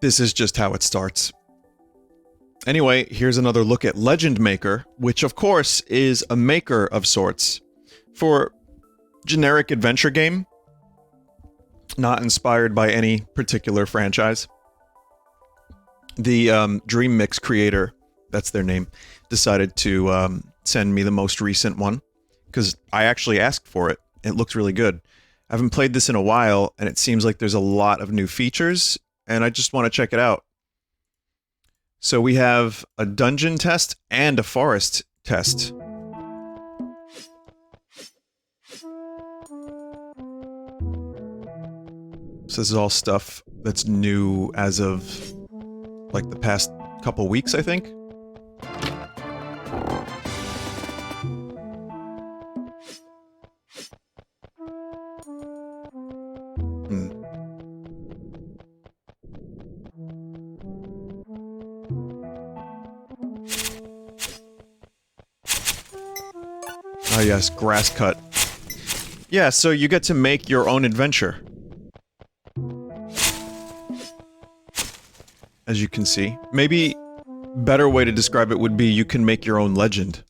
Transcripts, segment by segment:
This is just how it starts. Anyway, here's another look at Legend Maker, which of course is a maker of sorts for generic adventure game, not inspired by any particular franchise. The Dream Mix creator, that's their name, decided to send me the most recent one because I actually asked for it. It looks really good. I haven't played this in a while, and it seems like there's a lot of new features, and I just want to check it out. So we have a dungeon test and a forest test. So this is all stuff that's new as of, like, the past couple weeks, I think. Oh yes, grass cut. Yeah, so you get to make your own adventure. As you can see. Maybe a better way to describe it would be you can make your own legend.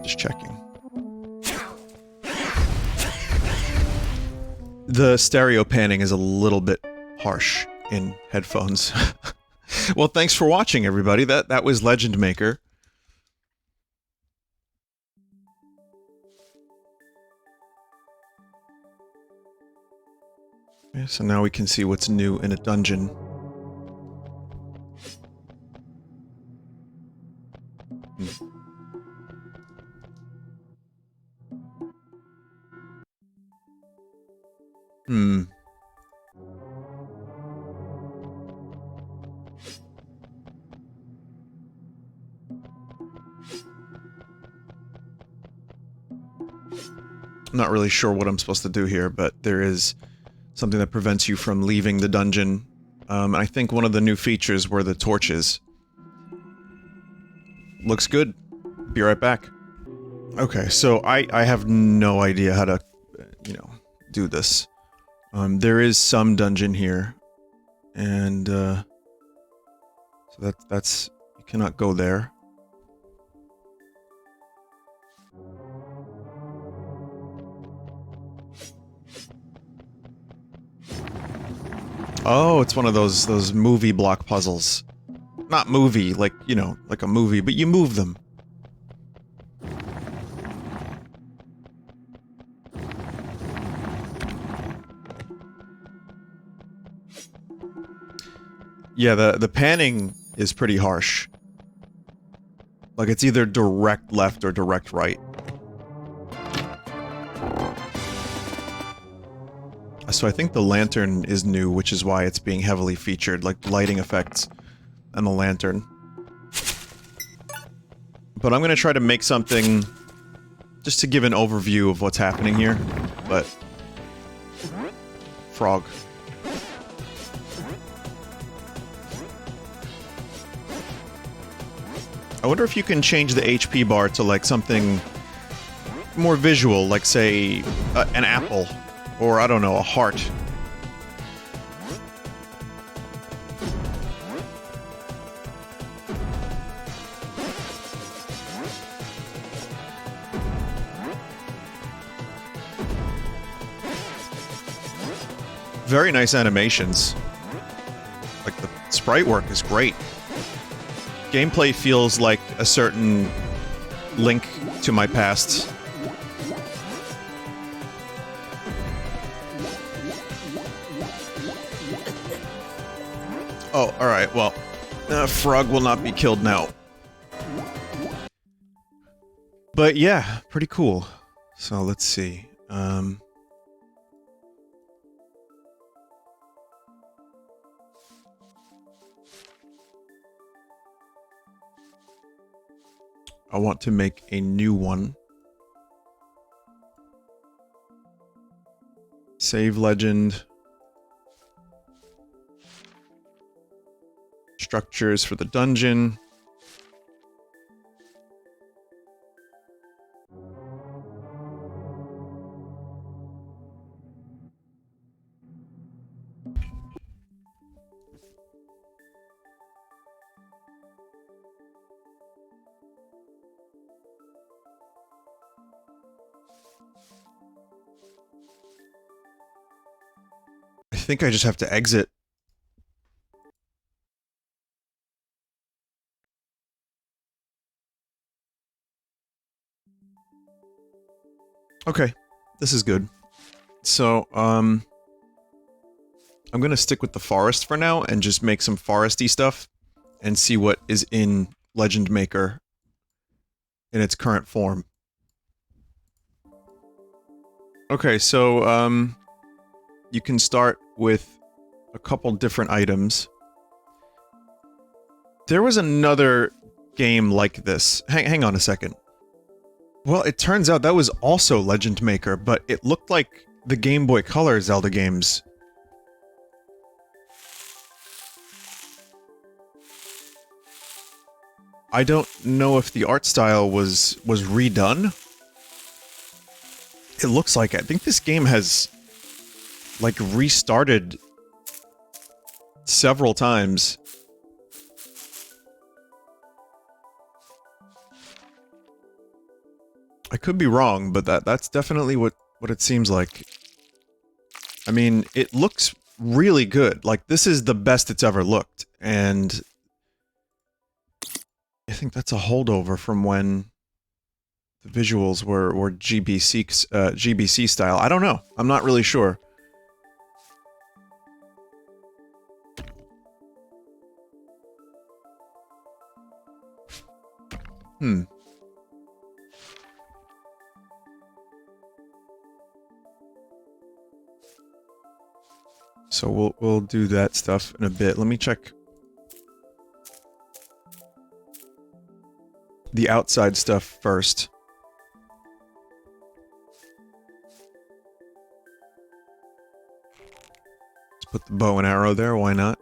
Just checking. The stereo panning is a little bit harsh in headphones. Well, thanks for watching, everybody. That was Legend Maker. Yeah, so now we can see what's new in a dungeon. I'm not really sure what I'm supposed to do here, but there is something that prevents you from leaving the dungeon. I think one of the new features were the torches. Looks good. Be right back. Okay, so I have no idea how to, you know, do this. There is some dungeon here, and so that's you cannot go there. Oh, it's one of those movie block puzzles. Not movie, like, you know, like a movie, but you move them. Yeah, the panning is pretty harsh. Like, it's either direct left or direct right. So I think the lantern is new, which is why it's being heavily featured, like lighting effects and the lantern. But I'm gonna try to make something just to give an overview of what's happening here, but... Frog. I wonder if you can change the HP bar to, like, something more visual, like, say, an apple. Or, I don't know, a heart. Very nice animations. Like, the sprite work is great. Gameplay feels like a certain link to my past. Oh, alright, well, Frog will not be killed now. But yeah, pretty cool. So let's see. I want to make a new one. Save legend. Structures for the dungeon. think I just have to exit. Okay, this is good. So, I'm gonna stick with the forest for now and just make some foresty stuff and see what is in Legend Maker in its current form. Okay, so, you can start with a couple different items. There was another game like this. Hang on a second. Well, it turns out that was also Legend Maker, but it looked like the Game Boy Color Zelda games. I don't know if the art style was redone. It looks like it. I think this game has, like, restarted several times. I could be wrong, but that's definitely what it seems like. I mean, it looks really good. Like, this is the best it's ever looked, and I think that's a holdover from when the visuals were GBC style. I don't know. I'm not really sure. So we'll do that stuff in a bit. Let me check the outside stuff first. Let's put the bow and arrow there, why not?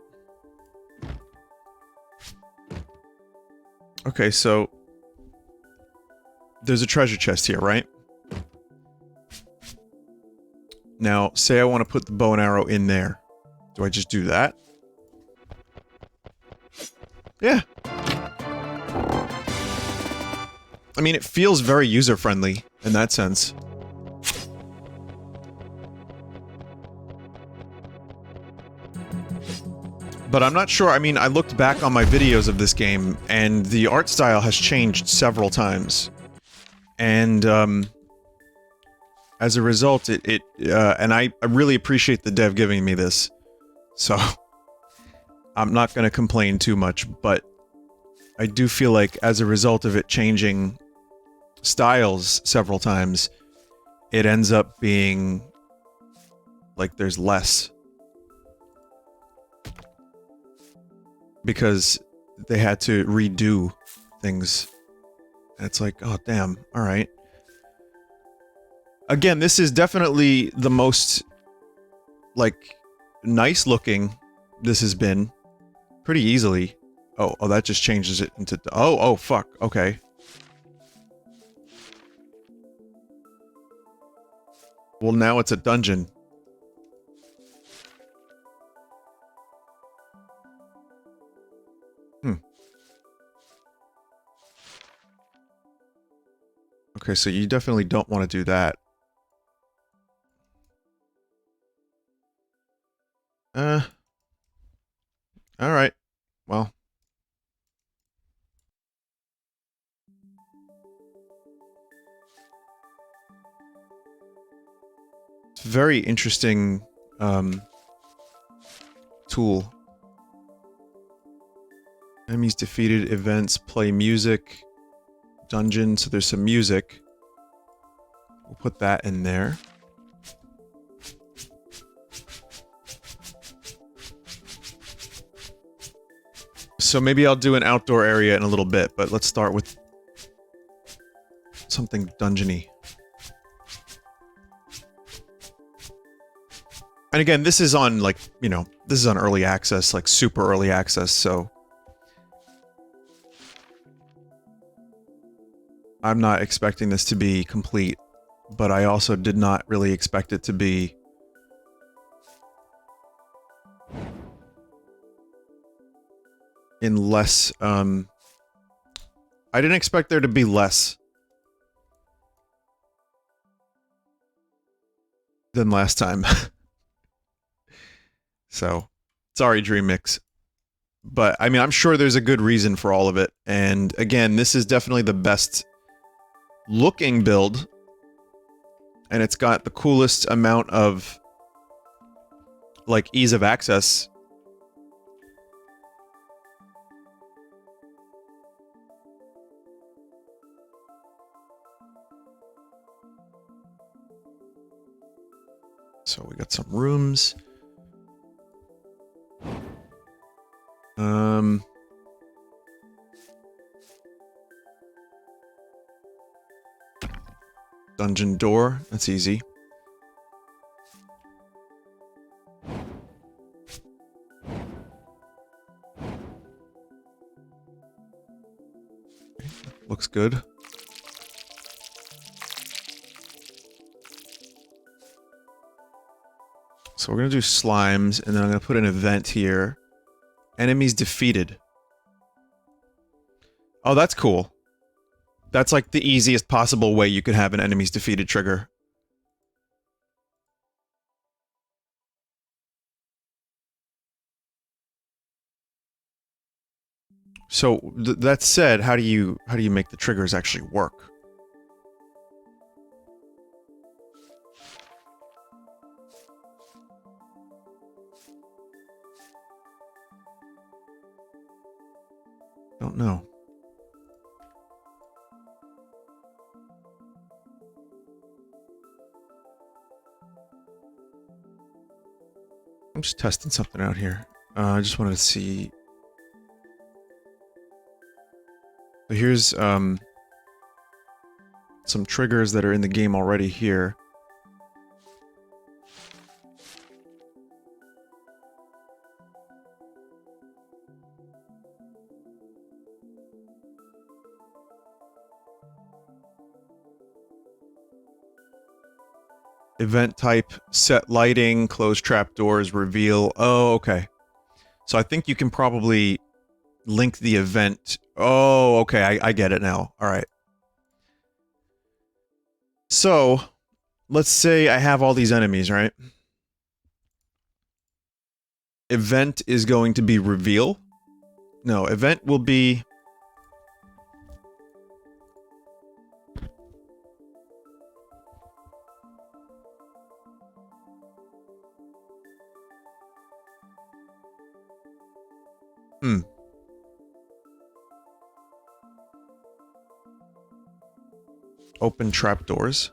Okay, so there's a treasure chest here, right? Now, say I want to put the bow and arrow in there. Do I just do that? Yeah. I mean, it feels very user-friendly in that sense. But I'm not sure. I mean, I looked back on my videos of this game, and the art style has changed several times. And, as a result, and I really appreciate the dev giving me this. So, I'm not going to complain too much, but I do feel like as a result of it changing styles several times, it ends up being like there's less. Because they had to redo things. And it's like, oh damn, alright. Again, this is definitely the most, like, nice looking this has been. Pretty easily. Oh, that just changes it into... Oh, fuck, okay. Well, now it's a dungeon. Okay, so you definitely don't want to do that. Alright. Well. It's a very interesting, tool. Enemies defeated, events, play music, dungeon, so there's some music. We'll put that in there. So maybe I'll do an outdoor area in a little bit, but let's start with something dungeony. And again, this is on, like, you know, this is on early access, like super early access, so I'm not expecting this to be complete, but I also did not really expect it to be in less, I didn't expect there to be less than last time. So, sorry, Dream Mix. But, I mean, I'm sure there's a good reason for all of it. And, again, this is definitely the best looking build. And it's got the coolest amount of, like, ease of access. So we got some rooms. Dungeon door, that's easy. Looks good. So we're gonna do slimes, and then I'm gonna put an event here. Enemies defeated. Oh, that's cool. That's like the easiest possible way you could have an enemies defeated trigger. So that said, how do you make the triggers actually work? Don't know. I'm just testing something out here. I just wanted to see. So here's some triggers that are in the game already here. Event type, set lighting, close trapdoors, reveal. Oh, okay. So I think you can probably link the event. Oh, okay, I get it now. Alright. So, let's say I have all these enemies, right? Event is going to be reveal. No, event will be... Open trapdoors.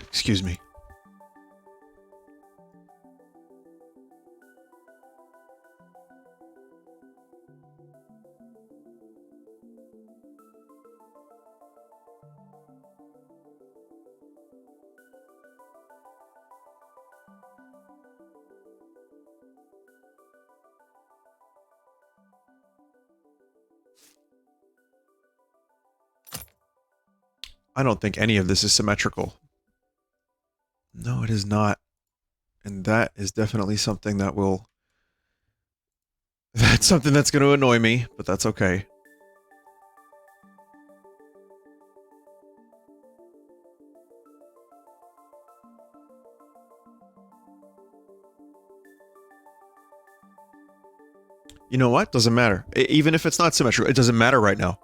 Excuse me. I don't think any of this is symmetrical. No, it is not. And that is definitely something that will... That's something that's going to annoy me, but that's okay. You know what? Doesn't matter. Even if it's not symmetrical, it doesn't matter right now.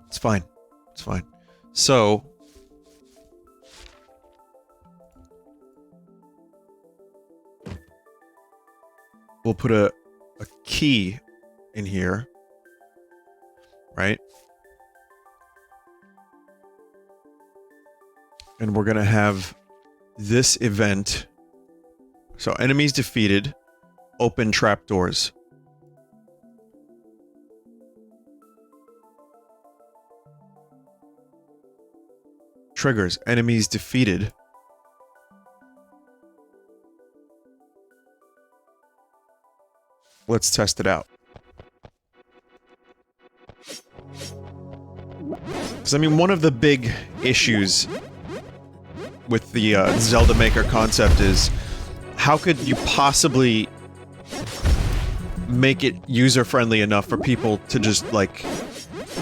It's fine. It's fine. So... we'll put a key in here. Right? And we're gonna have this event. So, enemies defeated. Open trapdoors. Triggers. Enemies defeated. Let's test it out. Because, I mean, one of the big issues with the Zelda Maker concept is how could you possibly make it user-friendly enough for people to just, like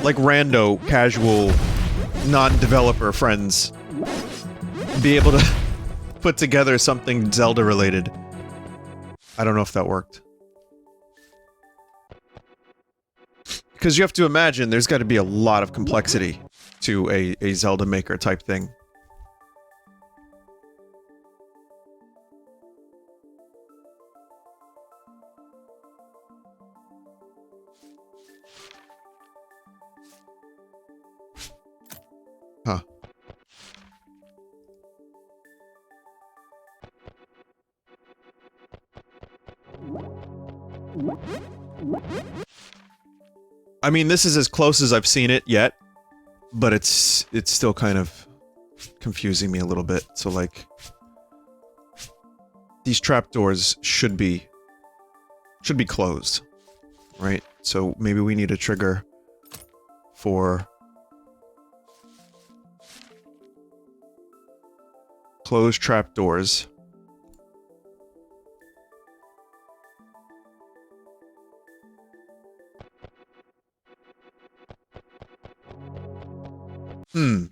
rando, casual, non-developer friends be able to put together something Zelda-related. I don't know if that worked. Because you have to imagine there's got to be a lot of complexity to a Zelda Maker type thing. Huh. I mean, this is as close as I've seen it yet, but it's still kind of confusing me a little bit. So, like, these trapdoors should be closed, right? So maybe we need a trigger for close trapdoors. Hmm.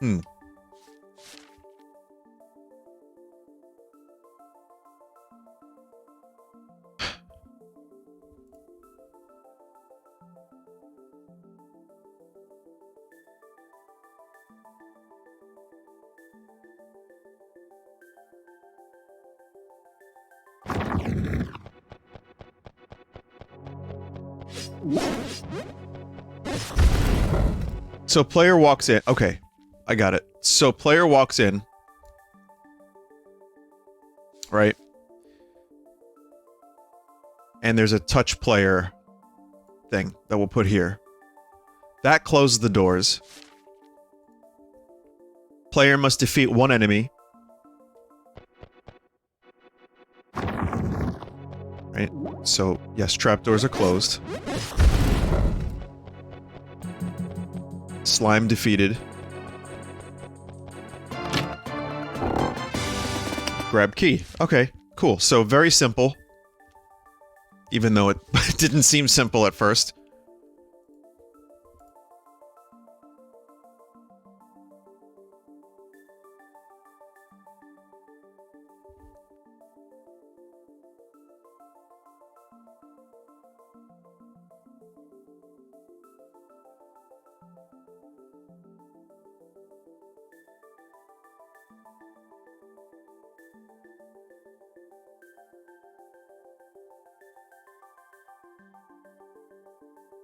Hmm. So player walks in. Okay, I got it. So player walks in, right? And there's a touch player thing that we'll put here. That closes the doors. Player must defeat one enemy. Right? So, yes, trapdoors are closed. Slime defeated. Grab key. Okay, cool. So, very simple. Even though it didn't seem simple at first.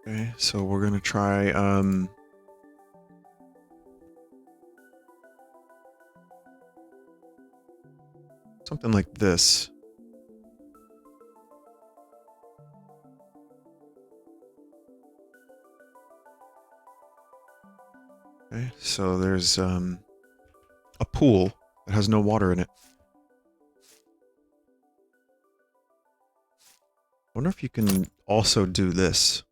Okay, so we're gonna try, something like this. Okay, so there's, a pool that has no water in it. Wonder if you can also do this.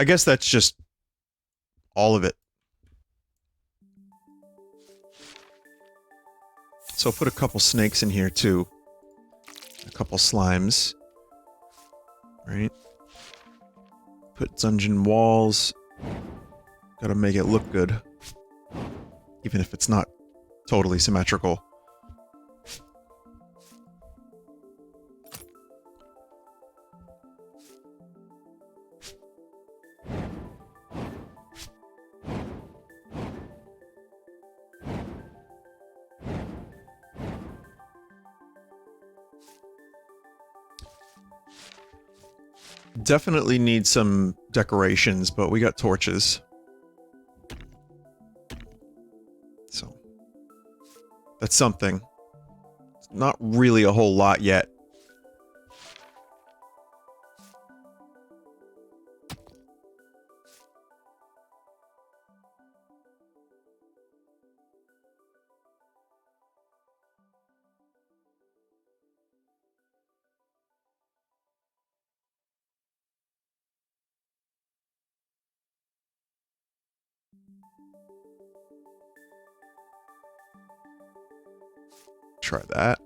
I guess that's just all of it. So I'll put a couple snakes in here too. A couple slimes. Right? Put dungeon walls. Gotta make it look good. Even if it's not totally symmetrical. Definitely need some decorations, but we got torches. So, that's something. Not really a whole lot yet. Try that.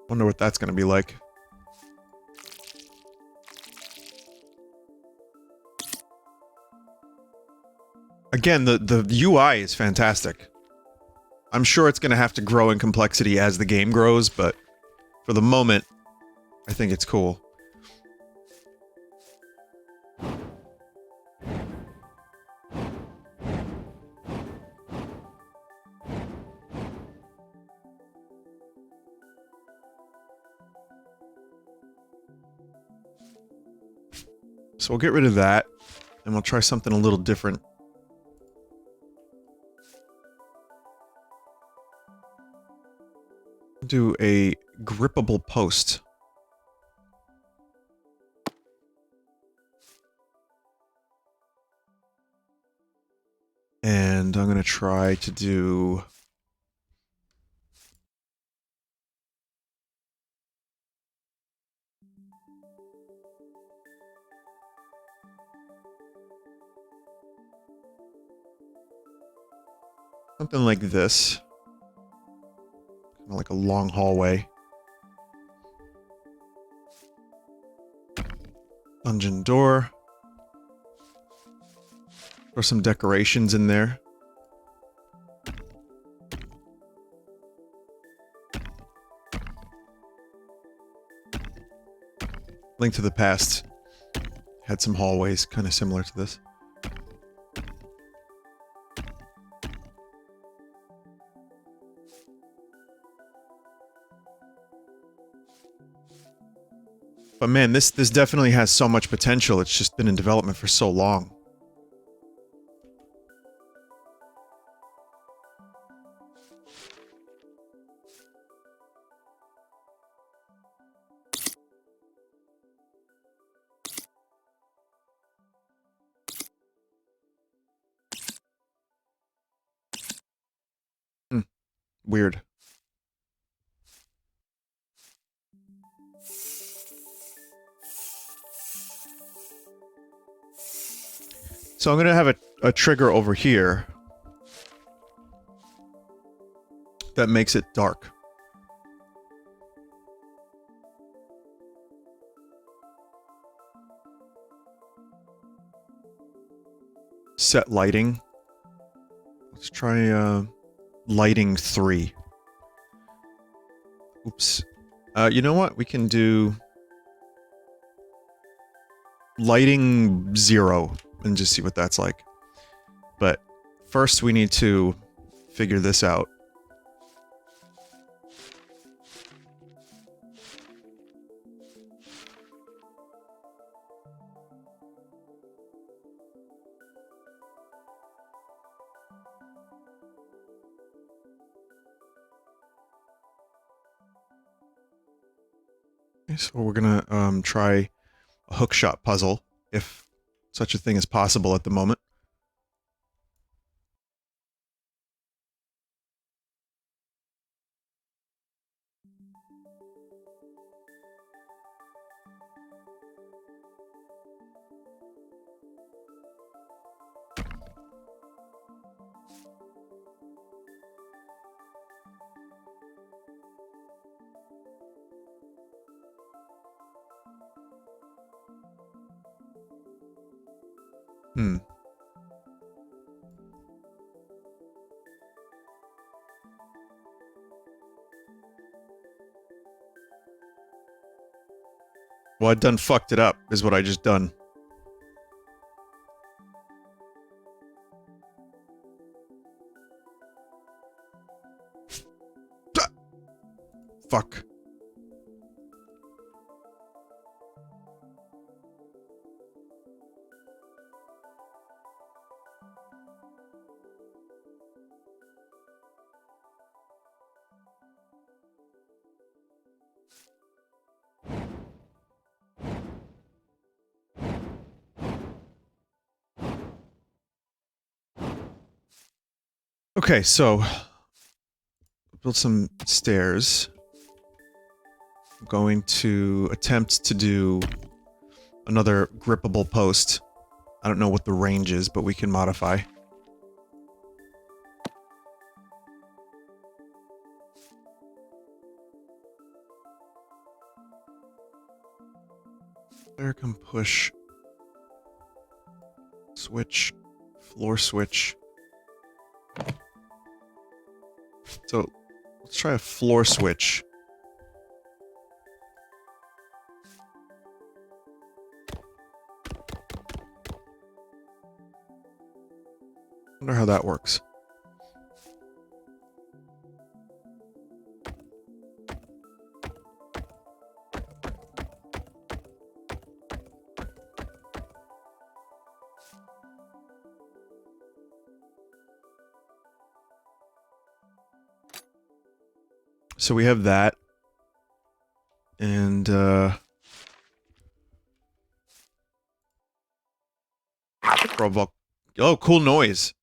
Wonder what that's going to be like. Again, the UI is fantastic. I'm sure it's going to have to grow in complexity as the game grows, but for the moment, I think it's cool. So we'll get rid of that, and we'll try something a little different. Do a grippable post. And I'm going to try to do... something like this. Kind of like a long hallway. Dungeon door. Throw some decorations in there. Link to the Past had some hallways kind of similar to this. But man, this definitely has so much potential. It's just been in development for so long. Weird. So I'm going to have a trigger over here that makes it dark. Set lighting. Let's try lighting 3. Oops. You know what? We can do lighting 0 and just see what that's like. But first we need to figure this out. Okay, so we're gonna try a hookshot puzzle, if such a thing is possible at the moment. Well, I done fucked it up, is what I just done. Fuck. Okay, so build some stairs. I'm going to attempt to do another grippable post. I don't know what the range is, but we can modify. There can push. Switch. Floor switch. So, let's try a floor switch. Wonder how that works. So we have that. And, oh, cool noise.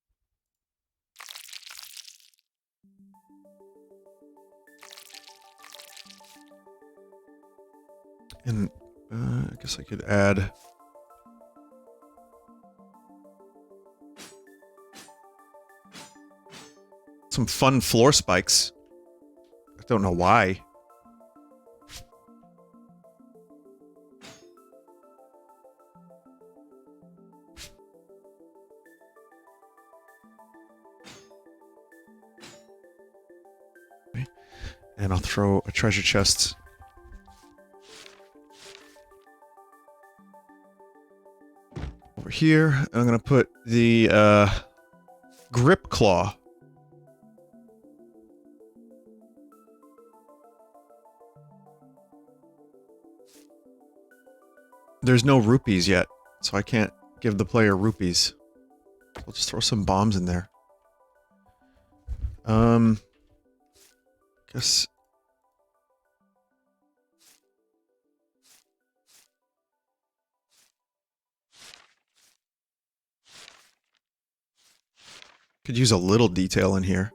And, I guess I could add... some fun floor spikes. I don't know why. Okay. And I'll throw a treasure chest. Over here. And I'm gonna put the, grip claw. There's no rupees yet, so I can't give the player rupees. I'll just throw some bombs in there. Guess... could use a little detail in here.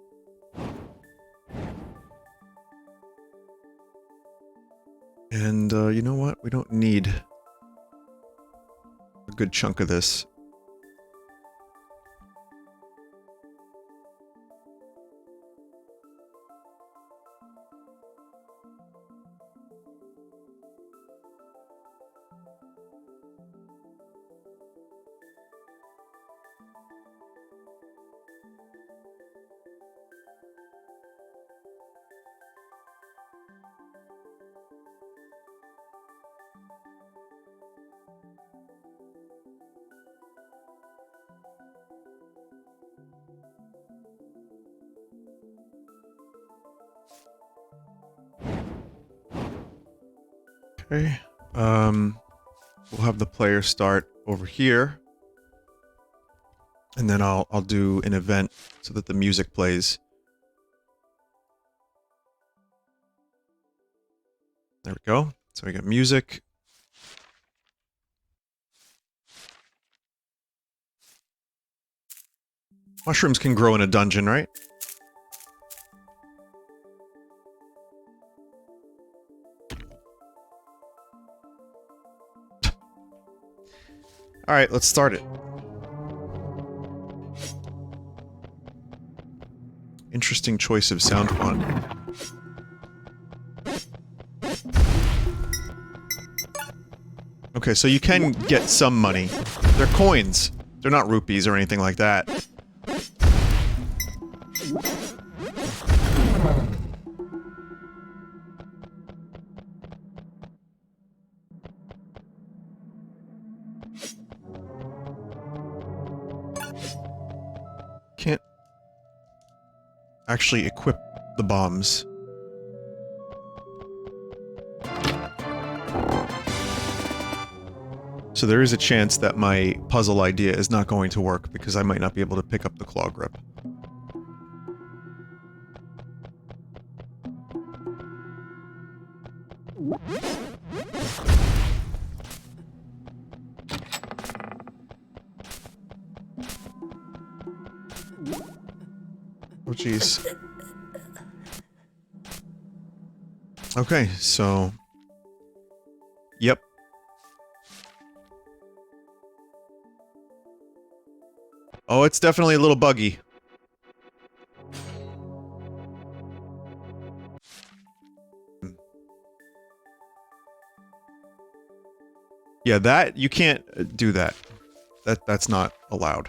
And, you know what? We don't need a good chunk of this. Okay, we'll have the player start over here. And then I'll do an event so that the music plays. There we go. So we got music. Mushrooms can grow in a dungeon, right? Alright, let's start it. Interesting choice of sound font. Okay, so you can get some money. They're coins. They're not rupees or anything like that. Can't actually equip the bombs. So there is a chance that my puzzle idea is not going to work because I might not be able to pick up the claw grip. Oh jeez. Okay, so... Yep. Oh, it's definitely a little buggy. Yeah, that, you can't do that. That's not allowed.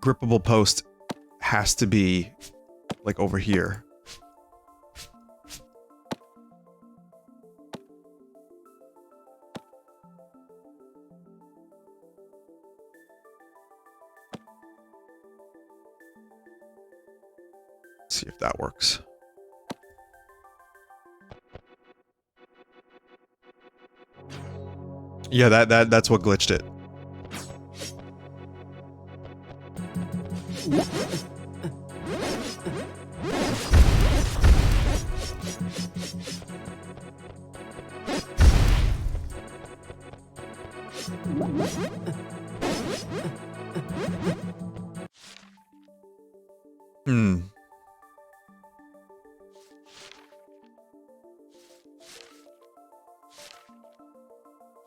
Grippable post has to be, like, over here. Let's see if that works. Yeah, that's what glitched it.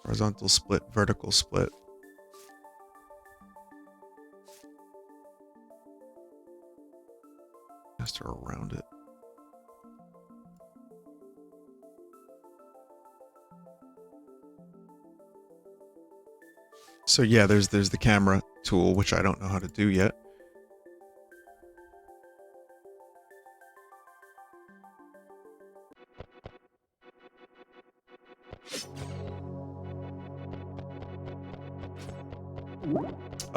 Horizontal split, vertical split. Just around it. So yeah, there's the camera tool, which I don't know how to do yet.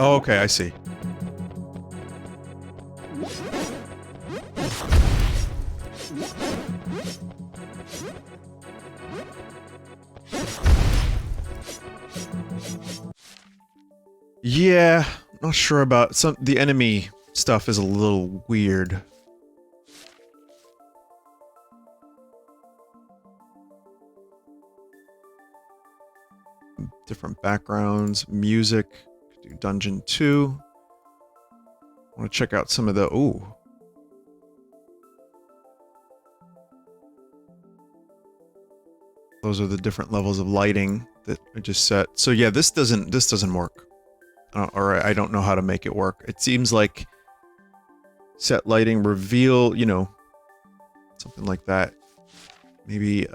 Oh, okay, I see. Yeah, not sure about the enemy stuff is a little weird. Different backgrounds, music. Do Dungeon 2. I want to check out some of the... Ooh. Those are the different levels of lighting that I just set. So yeah, this doesn't work. Or I don't know how to make it work. It seems like set lighting, reveal, you know, something like that. Maybe,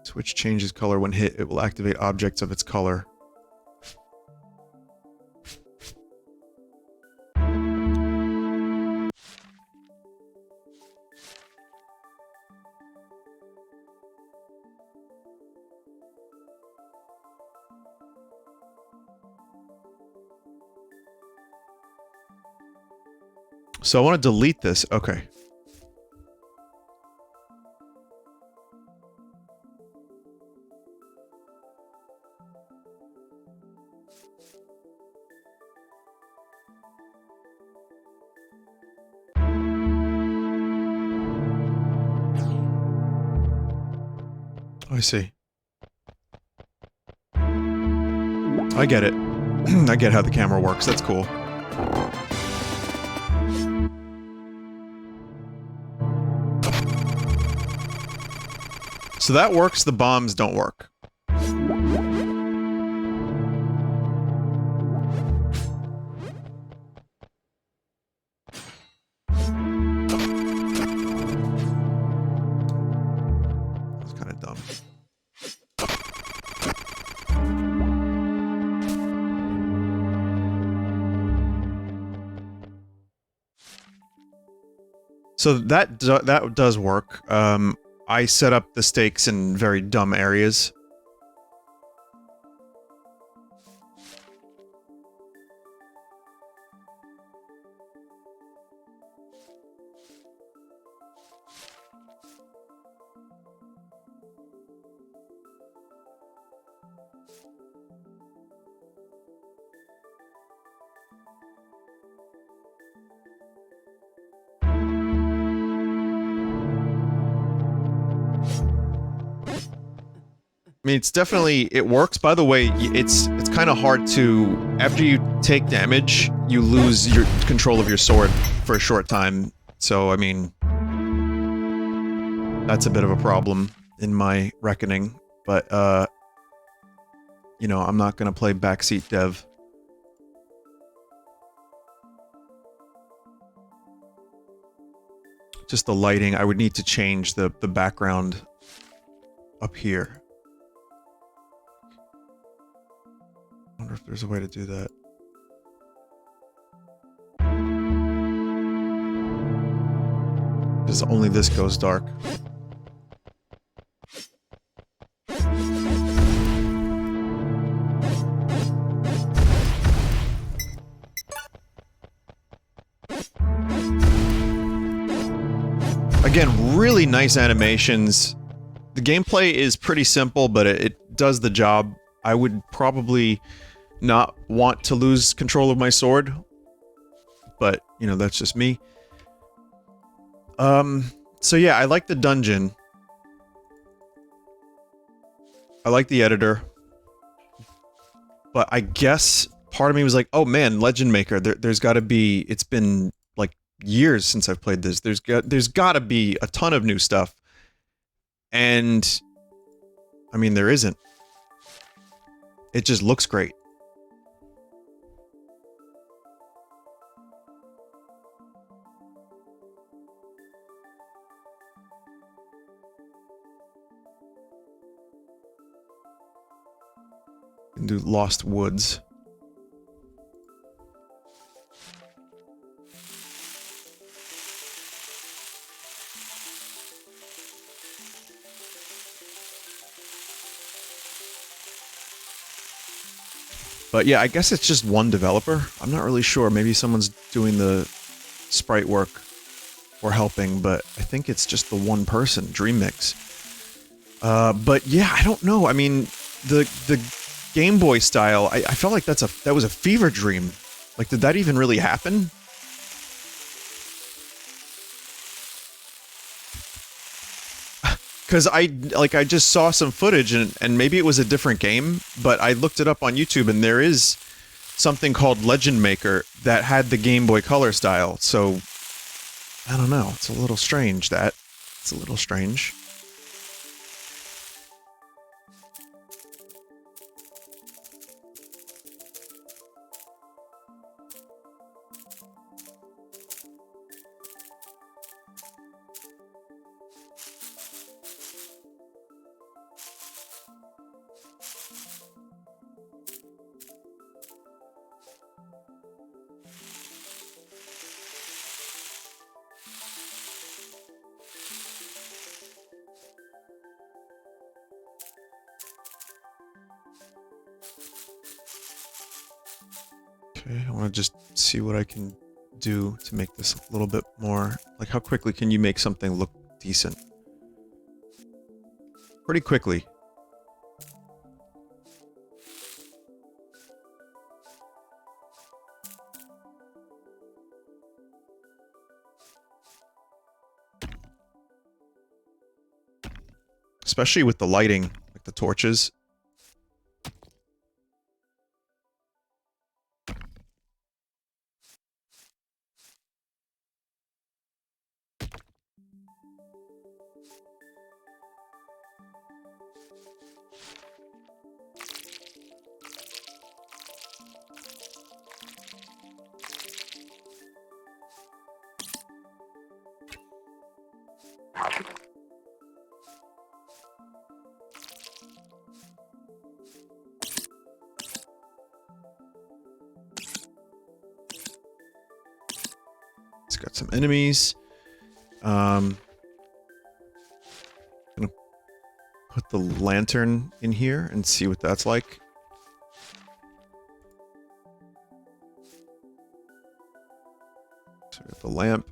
switch changes color when hit. It will activate objects of its color. So I want to delete this. Okay. I see. I get it. I get how the camera works. That's cool. So that works, the bombs don't work. That's kind of dumb. So that does work. I set up the stakes in very dumb areas. I mean, it's definitely, it works. By the way, it's kind of hard to, after you take damage, you lose your control of your sword for a short time. So, I mean, that's a bit of a problem. in my reckoning, but you know, I'm not gonna play backseat dev. Just the lighting, I would need to change the background up here. I wonder if there's a way to do that. Because only this goes dark. Again, really nice animations. The gameplay is pretty simple, but it does the job. I would probably not want to lose control of my sword, but, you know, that's just me. So yeah, I like the dungeon. I like the editor. But I guess part of me was like, oh man, Legend Maker, there's gotta be, it's been like years since I've played this. There's gotta be a ton of new stuff. And, I mean, there isn't. It just looks great. Can do Lost Woods. But yeah, I guess it's just one developer. I'm not really sure. Maybe someone's doing the sprite work or helping, but I think it's just the one person, DreamMix. But yeah, I don't know. I mean, the Game Boy style, I felt like that was a fever dream. Like, did that even really happen? Because I just saw some footage, and maybe it was a different game, but I looked it up on YouTube, and there is something called Legend Maker that had the Game Boy Color style, so I don't know. It's a little strange, that. It's a little strange. Okay, I want to just see what I can do to make this a little bit more... Like, how quickly can you make something look decent? Pretty quickly. Especially with the lighting, like the torches. It's got some enemies. Gonna put the lantern in here and see what that's like. So we got the lamp.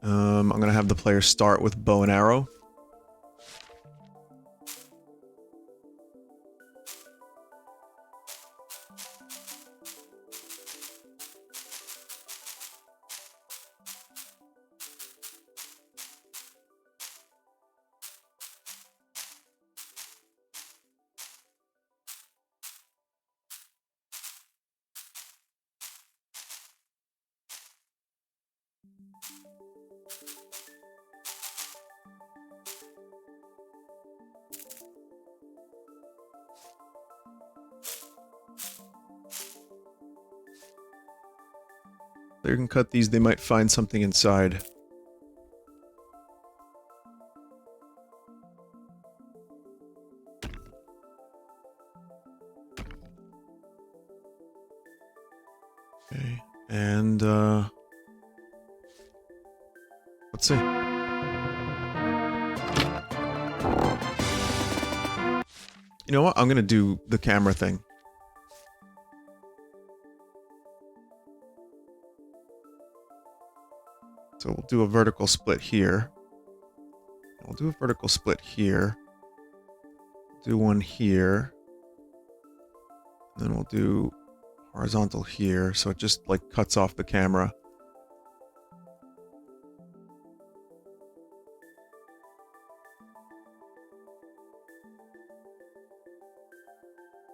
I'm gonna have the player start with bow and arrow. They can cut these, they might find something inside. Okay, and let's see. You know what? I'm gonna do the camera thing. So we'll do a vertical split here. We'll do a vertical split here. Do one here. Then we'll do horizontal here, so it just like cuts off the camera.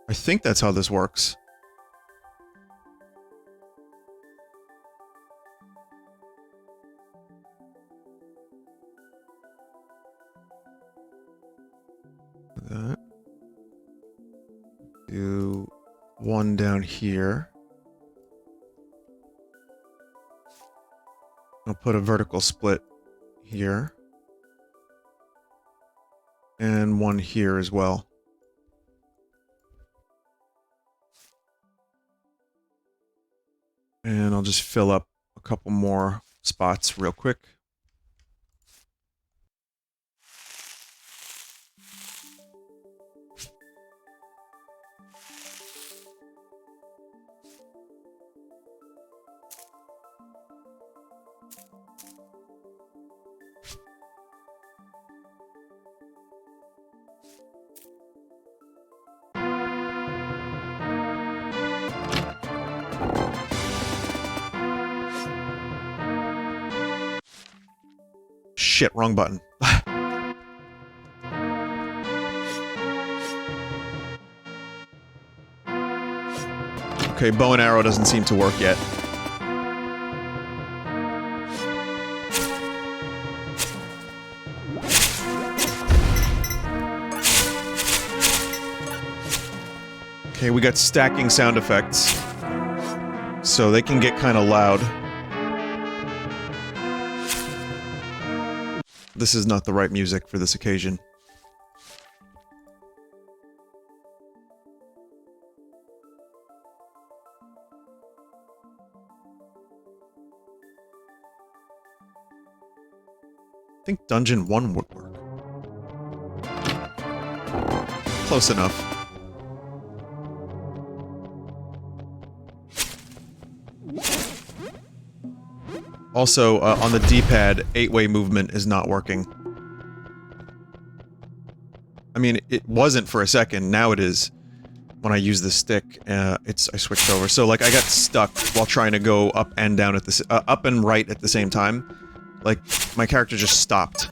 I think that's how this works. That. Do one down here. I'll put a vertical split here. And one here as well. And I'll just fill up a couple more spots real quick. Shit, wrong button. Okay, bow and arrow doesn't seem to work yet. Okay, we got stacking sound effects. So they can get kind of loud. This is not the right music for this occasion. I think Dungeon 1 would work. Close enough. Also, on the D-pad, 8-way movement is not working. I mean, it wasn't for a second, now it is. When I use the stick, I switched over. So, like, I got stuck while trying to go up and down at the up and right at the same time. Like, my character just stopped.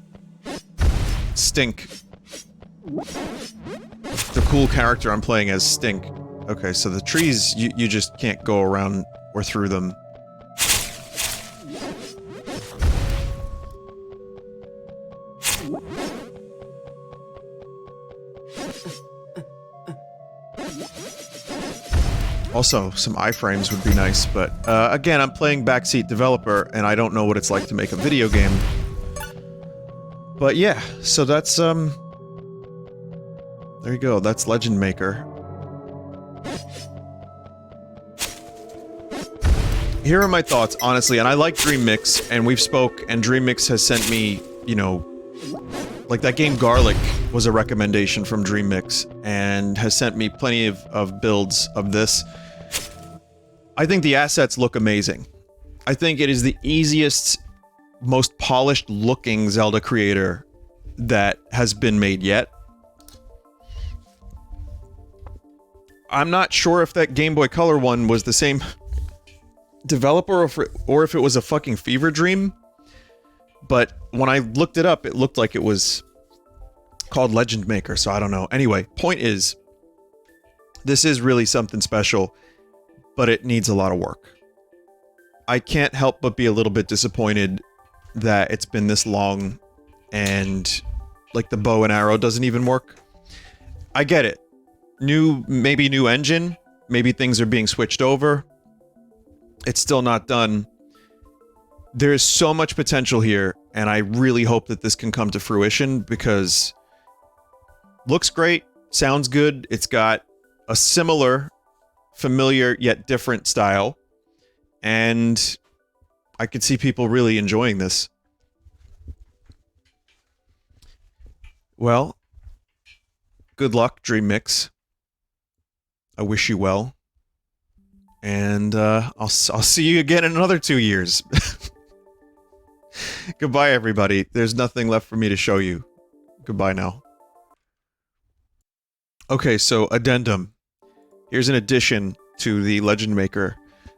Stink. The cool character I'm playing as Stink. Okay, so the trees, you just can't go around or through them. Also, some iframes would be nice, but, again, I'm playing backseat developer, and I don't know what it's like to make a video game. But yeah, so that's, there you go, that's Legend Maker. Here are my thoughts, honestly, and I like Dream Mix, and we've spoke, and Dream Mix has sent me, you know, like that game Garlic was a recommendation from Dream Mix, and has sent me plenty of builds of this. I think the assets look amazing. I think it is the easiest, most polished looking Zelda creator that has been made yet. I'm not sure if that Game Boy Color one was the same developer or if it was a fucking fever dream. But when I looked it up, it looked like it was called Legend Maker, so I don't know. Anyway, point is, this is really something special, but it needs a lot of work. I can't help but be a little bit disappointed that it's been this long and, like, the bow and arrow doesn't even work. I get it. Maybe new engine, maybe things are being switched over. It's still not done. There is so much potential here, and I really hope that this can come to fruition because looks great, sounds good. It's got a similar, familiar yet different style, and I could see people really enjoying this. Well, good luck, Dream Mix. I wish you well. And I'll see you again in another 2 years. Goodbye, everybody. There's nothing left for me to show you. Goodbye now. Okay, so Addendum. Here's an addition to the Legend Maker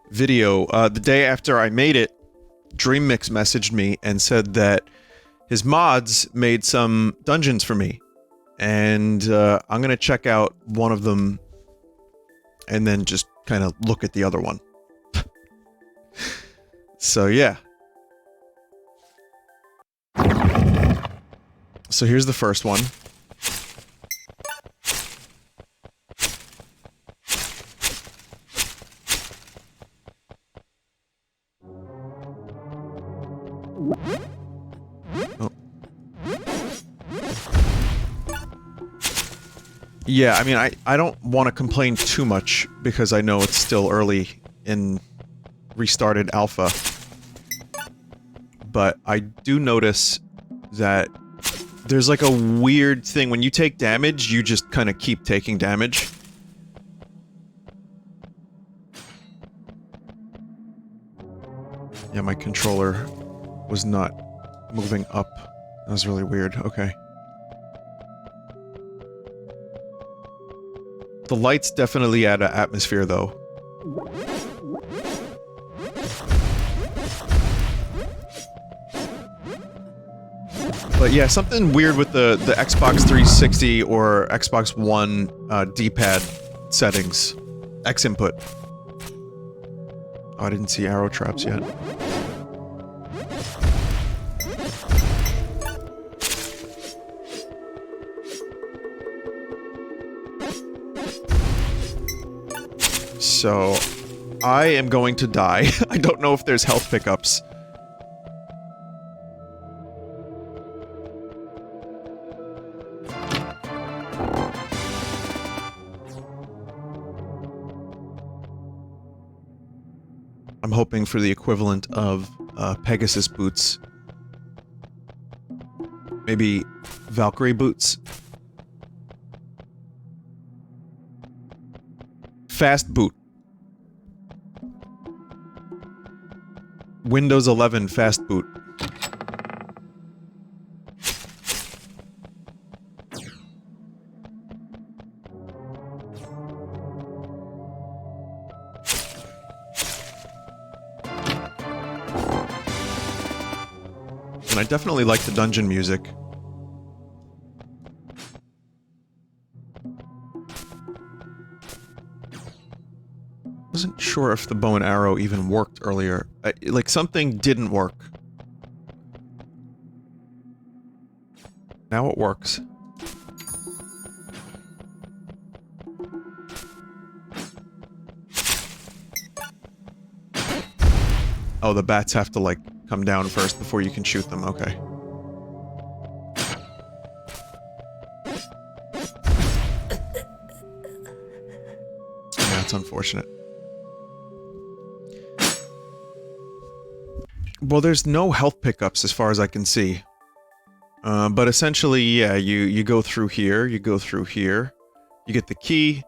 video. The day after I made it, Dream Mix messaged me and said that his mods made some dungeons for me. And I'm gonna check out one of them and then just kind of look at the other one. So yeah. So here's the first one. Oh. Yeah, I mean, I don't want to complain too much because I know it's still early in restarted alpha. But I do notice that there's like a weird thing. When you take damage, you just kind of keep taking damage. Yeah, my controller was not moving up. That was really weird. Okay. The lights definitely add an atmosphere, though. But yeah, something weird with the Xbox 360 or Xbox One D-pad settings. X input. Oh, I didn't see arrow traps yet. So, I am going to die. I don't know if there's health pickups. I'm hoping for the equivalent of Pegasus boots. Maybe Valkyrie boots? Fast boot. Windows 11 fast boot. And I definitely like the dungeon music. Wasn't sure if the bow and arrow even worked earlier. Like, something didn't work. Now it works. Oh, the bats have to, like, come down first before you can shoot them. Okay. Yeah, that's unfortunate. Well, there's no health pickups as far as I can see. But essentially, yeah, you go through here, you go through here, you get the key,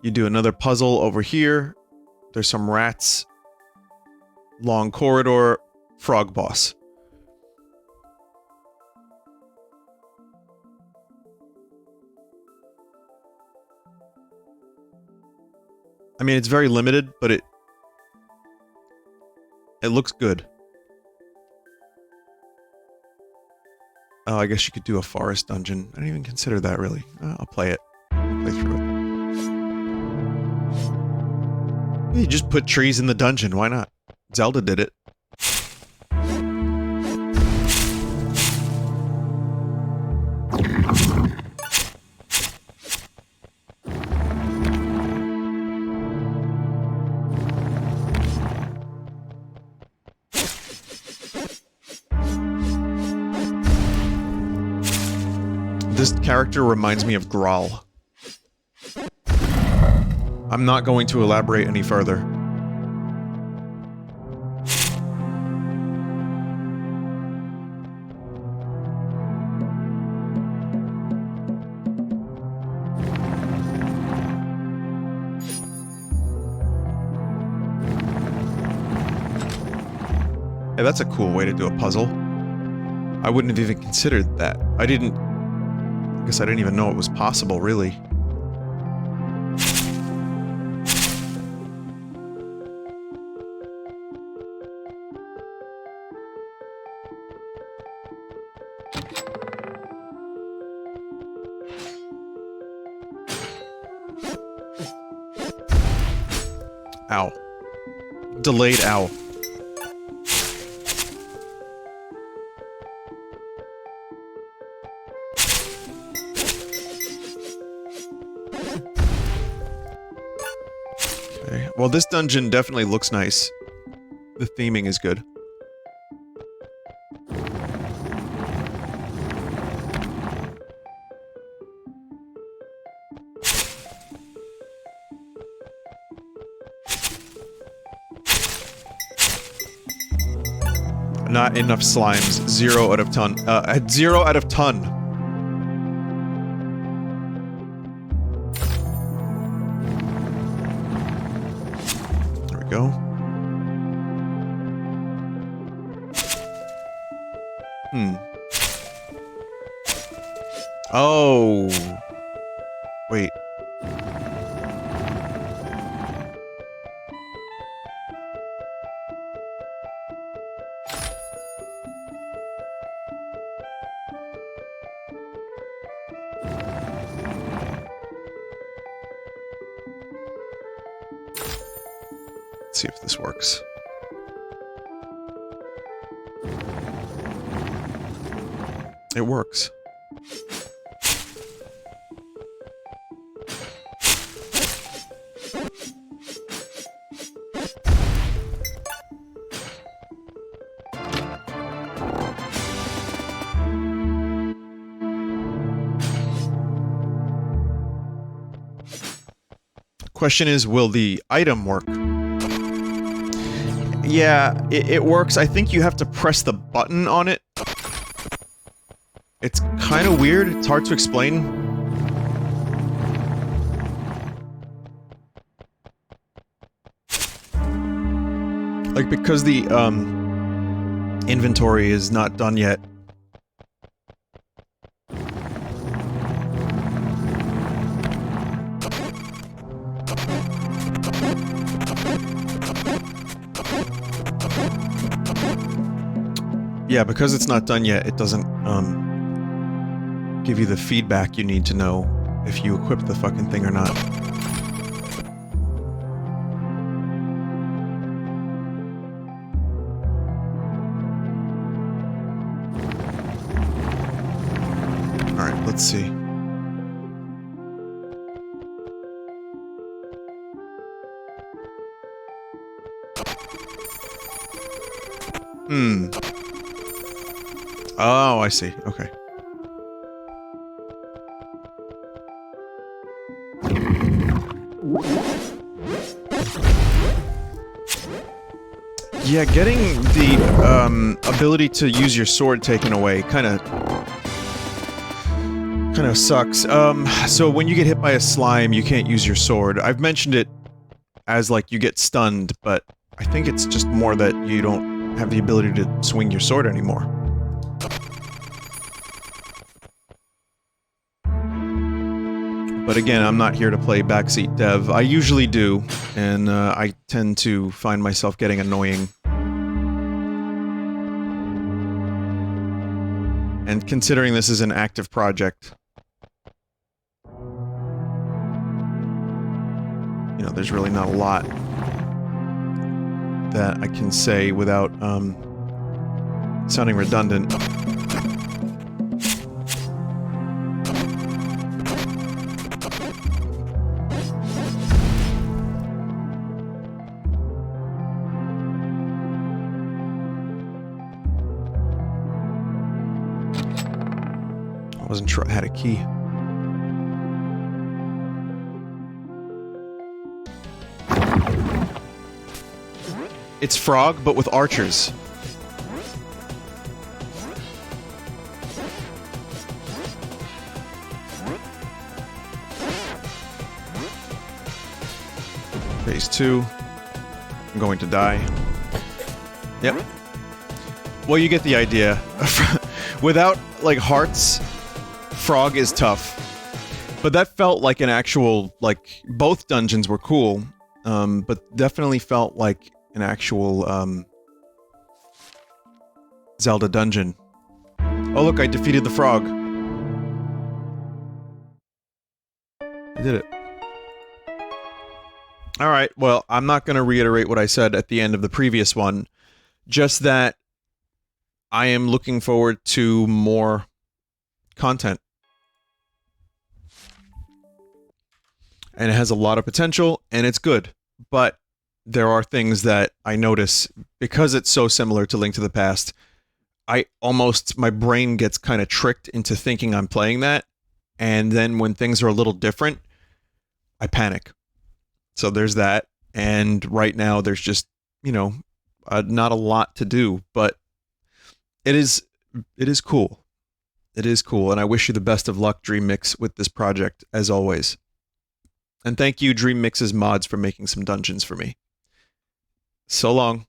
you do another puzzle over here, there's some rats, long corridor, frog boss. I mean, it's very limited, but it looks good. Oh, I guess you could do a forest dungeon. I didn't even consider that, really. I'll play it. I'll play through it. You just put trees in the dungeon, why not? Zelda did it. This character reminds me of Grawl. I'm not going to elaborate any further. Hey, that's a cool way to do a puzzle. I wouldn't have even considered that. I guess I didn't even know it was possible, really. Ow. Delayed ow. Okay. Well, this dungeon definitely looks nice. The theming is good. Not enough slimes. 0 out of ton. 0 out of ton. There we go. Oh. Wait. Let's see if this works. It works. Question is, will the item work? Yeah, it works. I think you have to press the button on it. It's kind of weird. It's hard to explain. Like, because the, inventory is not done yet. Yeah, because it's not done yet, it doesn't, give you the feedback you need to know if you equip the fucking thing or not. Alright, let's see. Oh, I see. Okay. Yeah, getting the, ability to use your sword taken away kinda sucks. So when you get hit by a slime, you can't use your sword. I've mentioned it as, like, you get stunned, but I think it's just more that you don't have the ability to swing your sword anymore. But again, I'm not here to play backseat dev. I usually do, and I tend to find myself getting annoying. And considering this is an active project, you know, there's really not a lot that I can say without, sounding redundant. I wasn't sure I had a key. It's Frog, but with archers. Phase 2. I'm going to die. Yep. Well, you get the idea. Without, like, hearts, Frog is tough. But that felt like an actual, like, both dungeons were cool, but definitely felt like an actual, Zelda dungeon. Oh look, I defeated the frog. I did it. Alright, well, I'm not gonna reiterate what I said at the end of the previous one. Just that I am looking forward to more content. And it has a lot of potential, and it's good. But there are things that I notice, because it's so similar to Link to the Past, my brain gets kind of tricked into thinking I'm playing that, and then when things are a little different, I panic. So there's that, and right now there's just, you know, not a lot to do, but it is cool. It is cool, and I wish you the best of luck, Dream Mix, with this project, as always. And thank you, Dream Mix's mods, for making some dungeons for me. So long.